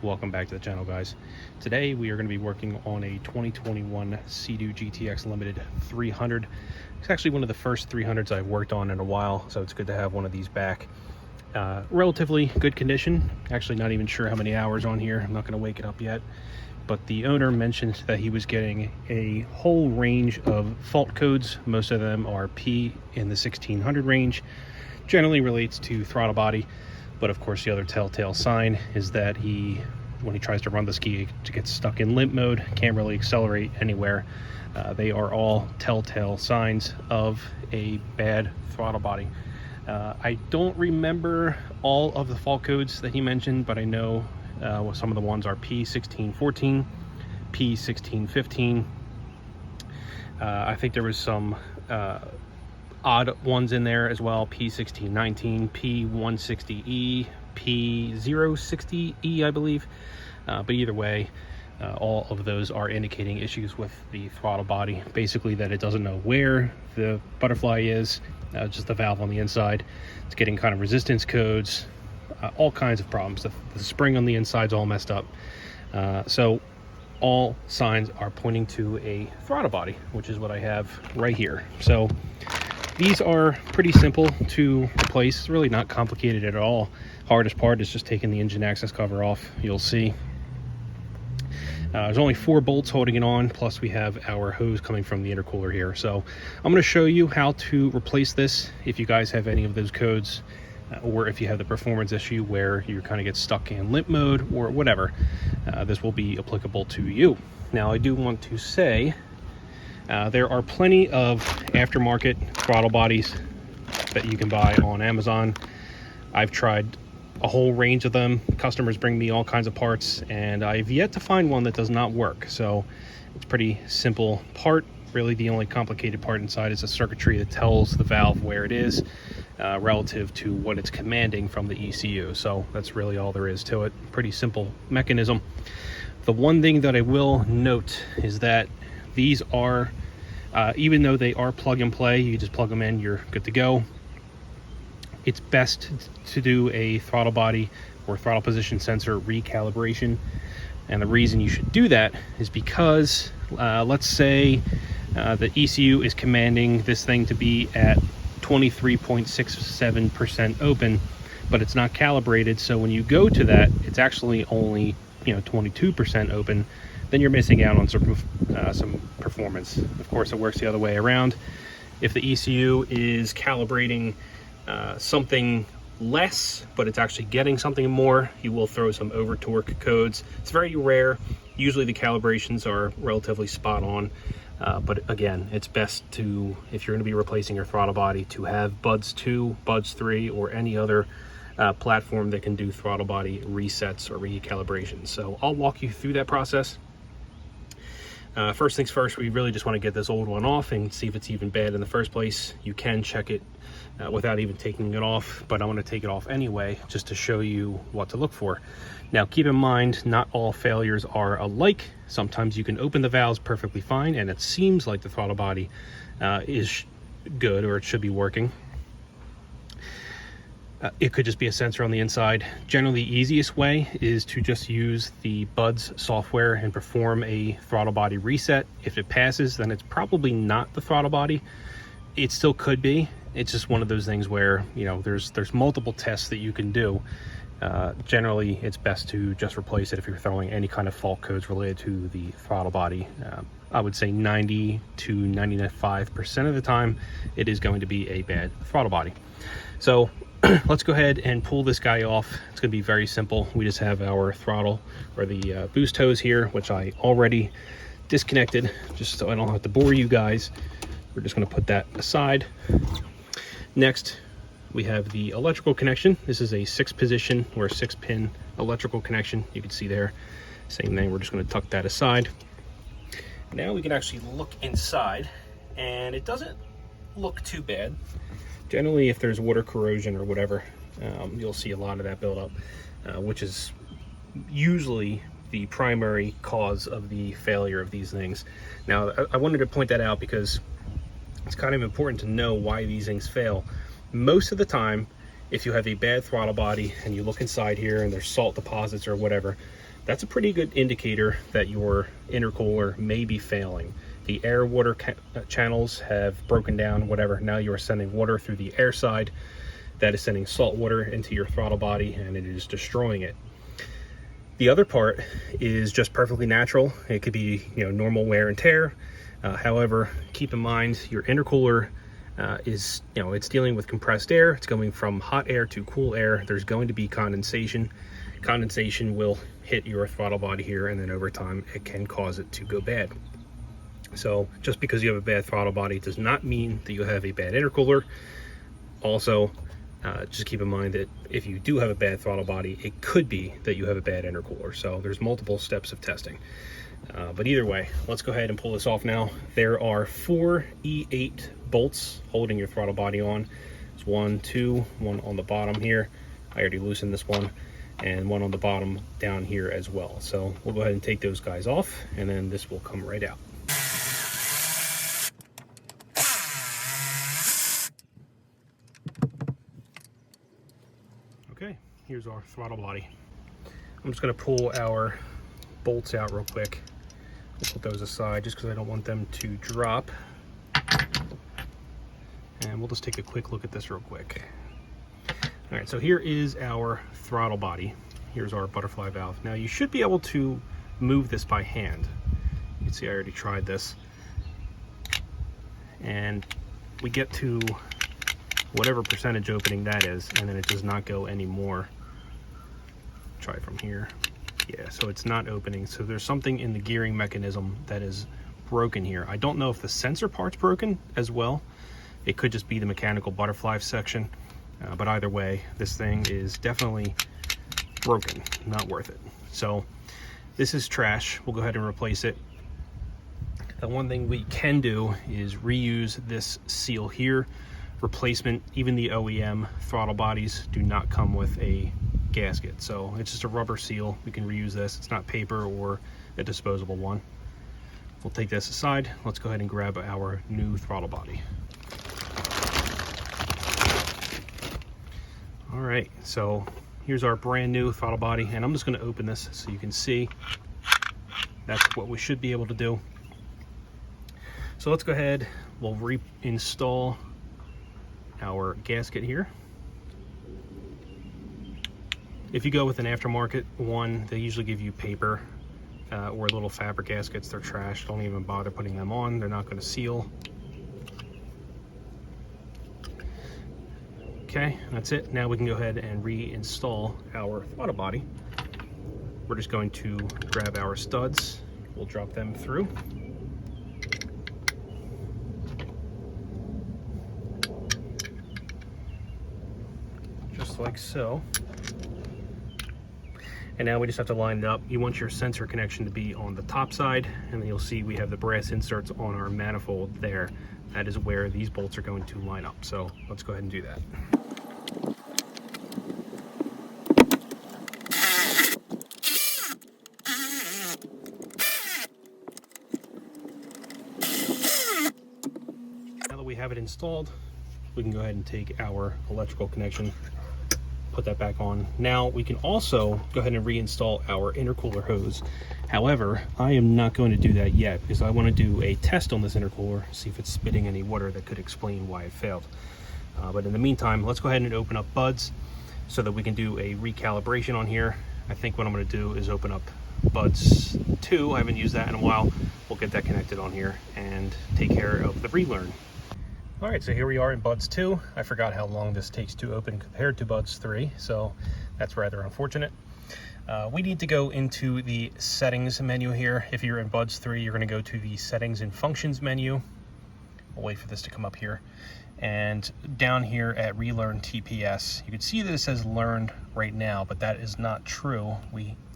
Welcome back to the channel, guys. Today we are going to be working on a 2021 SeaDoo GTX Limited 300. It's actually one of the first 300s I've worked on in a while, so it's good to have one of these back. Relatively good condition. Actually not even sure how many hours on here. I'm not going to wake it up yet, but the owner mentioned that he was getting a whole range of fault codes. Most of them are P in the 1600 range. Generally relates to throttle body, but of course the other telltale sign is that when he tries to run the ski, it gets stuck in limp mode, can't really accelerate anywhere. They are all telltale signs of a bad throttle body. I don't remember all of the fault codes that he mentioned, but I know some of the ones are P1614, P1615. I think there was some odd ones in there as well: P1619, P160E, P060E, I believe. But either way, all of those are indicating issues with the throttle body. Basically that it doesn't know where the butterfly is, just the valve on the inside. It's getting kind of resistance codes, all kinds of problems. The spring on the inside is all messed up. So all signs are pointing to a throttle body, which is what I have right here. So these are pretty simple to replace. It's really not complicated at all. Hardest part is just taking the engine access cover off. You'll see there's only 4 bolts holding it on, plus we have our hose coming from the intercooler here. So I'm going to show you how to replace this if you guys have any of those codes, or if you have the performance issue where you kind of get stuck in limp mode or whatever. This will be applicable to you. Now I do want to say there are plenty of aftermarket throttle bodies that you can buy on Amazon. I've tried a whole range of them. Customers bring me all kinds of parts, and I've yet to find one that does not work. So it's pretty simple part. Really the only complicated part inside is a circuitry that tells the valve where it is relative to what it's commanding from the ECU. So that's really all there is to it. Pretty simple mechanism. The one thing that I will note is that these are, even though they are plug and play, you just plug them in, you're good to go. It's best to do a throttle body or throttle position sensor recalibration. And the reason you should do that is because, let's say the ECU is commanding this thing to be at 23.67% open, but it's not calibrated. So when you go to that, it's actually only 22% open. Then you're missing out on some performance. Of course, it works the other way around. If the ECU is calibrating something less, but it's actually getting something more, you will throw some over torque codes. It's very rare. Usually the calibrations are relatively spot on. But again, it's best to, if you're going to be replacing your throttle body, to have Buds 2, Buds 3, or any other platform that can do throttle body resets or recalibrations. So I'll walk you through that process. First things first, we really just want to get this old one off and see if it's even bad in the first place. You can check it without even taking it off, but I want to take it off anyway just to show you what to look for. Now keep in mind, not all failures are alike. Sometimes you can open the valves perfectly fine and it seems like the throttle body is good, or it should be working. It could just be a sensor on the inside. Generally, the easiest way is to just use the Buds software and perform a throttle body reset. If it passes, then it's probably not the throttle body. It still could be. It's just one of those things where, there's multiple tests that you can do. Generally, it's best to just replace it if you're throwing any kind of fault codes related to the throttle body. I would say 90 to 95% of the time, it is going to be a bad throttle body. So let's go ahead and pull this guy off. It's going to be very simple. We just have our throttle, or the boost hose here, which I already disconnected just so I don't have to bore you guys. We're just going to put that aside. Next, we have the electrical connection. This is a 6-position or 6-pin electrical connection. You can see there, same thing. We're just going to tuck that aside. Now we can actually look inside, and it doesn't look too bad. Generally, if there's water corrosion or whatever, you'll see a lot of that buildup, which is usually the primary cause of the failure of these things. Now, I wanted to point that out because it's kind of important to know why these things fail. Most of the time, if you have a bad throttle body and you look inside here and there's salt deposits or whatever, that's a pretty good indicator that your intercooler may be failing. The air water channels have broken down, whatever. Now you are sending water through the air side. That is sending salt water into your throttle body and it is destroying it. The other part is just perfectly natural. It could be, normal wear and tear. However, keep in mind your intercooler is, it's dealing with compressed air. It's going from hot air to cool air. There's going to be condensation. Condensation will hit your throttle body here, and then over time it can cause it to go bad. So just because you have a bad throttle body does not mean that you have a bad intercooler. Also, just keep in mind that if you do have a bad throttle body, it could be that you have a bad intercooler. So there's multiple steps of testing. But either way, let's go ahead and pull this off now. There are 4 E8 bolts holding your throttle body on. There's 1, 2, one on the bottom here. I already loosened this one, and one on the bottom down here as well. So we'll go ahead and take those guys off, and then this will come right out. Okay, here's our throttle body. I'm just going to pull our bolts out real quick. We'll put those aside just because I don't want them to drop. And we'll just take a quick look at this real quick. All right, so here is our throttle body. Here's our butterfly valve. Now you should be able to move this by hand. You can see I already tried this. And we get to whatever percentage opening that is, and then it does not go anymore. Try from here. Yeah, so it's not opening. So there's something in the gearing mechanism that is broken here. I don't know if the sensor part's broken as well. It could just be the mechanical butterfly section. But either way, this thing is definitely broken, not worth it. So this is trash. We'll go ahead and replace it. The one thing we can do is reuse this seal here. Replacement, even the OEM throttle bodies do not come with a gasket. So it's just a rubber seal. We can reuse this. It's not paper or a disposable one. We'll take this aside. Let's go ahead and grab our new throttle body. All right, so here's our brand new throttle body, and I'm just going to open this so you can see. That's what we should be able to do. So let's go ahead, we'll reinstall our gasket here. If you go with an aftermarket one, they usually give you paper or little fabric gaskets. They're trash. Don't even bother putting them on. They're not going to seal. Okay, that's it. Now we can go ahead and reinstall our throttle body. We're just going to grab our studs. We'll drop them through. Just like so. And now we just have to line it up. You want your sensor connection to be on the top side, and then you'll see we have the brass inserts on our manifold there. That is where these bolts are going to line up. So let's go ahead and do that. Now that we have it installed, we can go ahead and take our electrical connection, put that back on. Now we can also go ahead and reinstall our intercooler hose. However, I am not going to do that yet because I want to do a test on this intercooler, see if it's spitting any water that could explain why it failed. But in the meantime, let's go ahead and open up buds so that we can do a recalibration on here. I think what I'm going to do is open up buds 2. I haven't used that in a while. We'll get that connected on here and take care of the relearn. All right, so here we are in buds 2. I forgot how long this takes to open compared to buds 3, so that's rather unfortunate. We need to go into the settings menu here. If you're in buds 3, you're going to go to the settings and functions menu. We'll wait for this to come up here. And down here at relearn TPS, you can see that it says learned right now, but that is not true.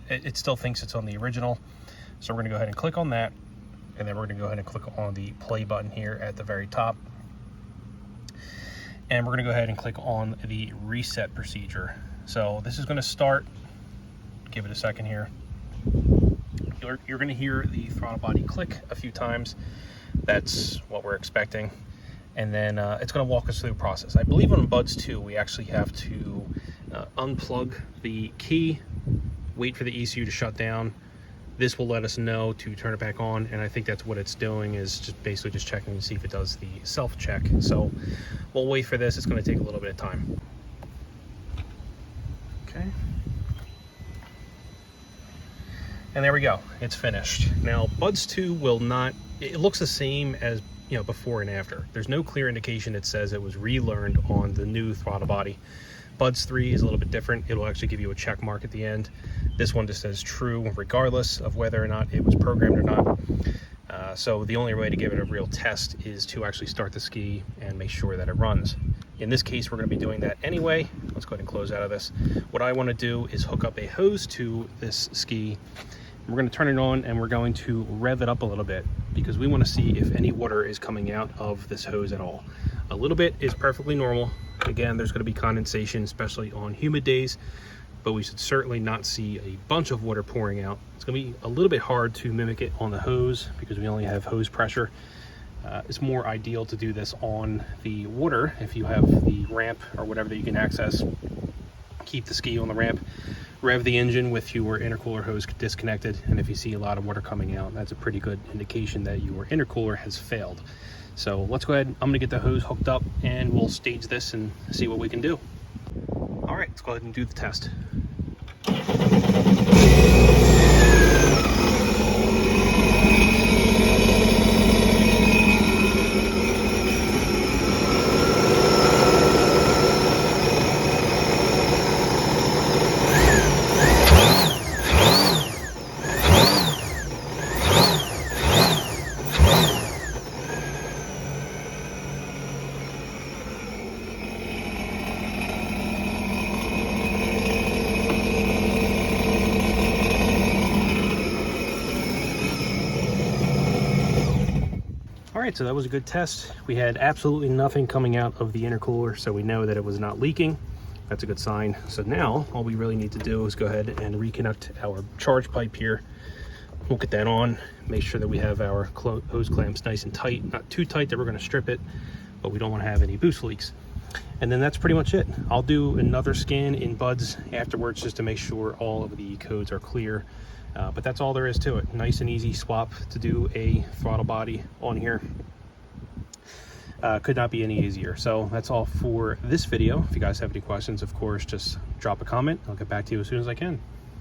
It still thinks it's on the original. So we're going to go ahead and click on that, and then we're going to go ahead and click on the play button here at the very top. And we're going to go ahead and click on the reset procedure. So this is going to start. Give it a second here. You're going to hear the throttle body click a few times. That's what we're expecting. and then it's going to walk us through the process. I believe on Buds 2 we actually have to unplug the key, wait for the ECU to shut down. This will let us know to turn it back on, and I think that's what it's doing, is just basically just checking to see if it does the self-check. So we'll wait for this. It's going to take a little bit of time. Okay. And there we go. It's finished. Now, Buds 2 will not, it looks the same as, you know, before and after. There's no clear indication that says it was relearned on the new throttle body. Buds 3 is a little bit different. It'll actually give you a check mark at the end. This one just says true regardless of whether or not it was programmed or not. So the only way to give it a real test is to actually start the ski and make sure that it runs. In this case, we're going to be doing that anyway. Let's go ahead and close out of this. What I want to do is hook up a hose to this ski. We're going to turn it on and we're going to rev it up a little bit because we want to see if any water is coming out of this hose at all. A little bit is perfectly normal. Again, there's going to be condensation, especially on humid days, but we should certainly not see a bunch of water pouring out. It's going to be a little bit hard to mimic it on the hose because we only have hose pressure. It's more ideal to do this on the water if you have the ramp or whatever that you can access. Keep the ski on the ramp, rev the engine with your intercooler hose disconnected, and if you see a lot of water coming out, that's a pretty good indication that your intercooler has failed. So let's go ahead, I'm going to get the hose hooked up and we'll stage this and see what we can do. All right, let's go ahead and do the test. All right, so that was a good test. We had absolutely nothing coming out of the intercooler, so we know that it was not leaking. That's a good sign. So now all we really need to do is go ahead and reconnect our charge pipe here. We'll get that on, make sure that we have our hose clamps nice and tight, not too tight that we're going to strip it, but we don't want to have any boost leaks. And then that's pretty much it. I'll do another scan in Buds afterwards just to make sure all of the codes are clear. But that's all there is to it. Nice and easy swap to do a throttle body on here. Could not be any easier. So that's all for this video. If you guys have any questions, of course, just drop a comment. I'll get back to you as soon as I can.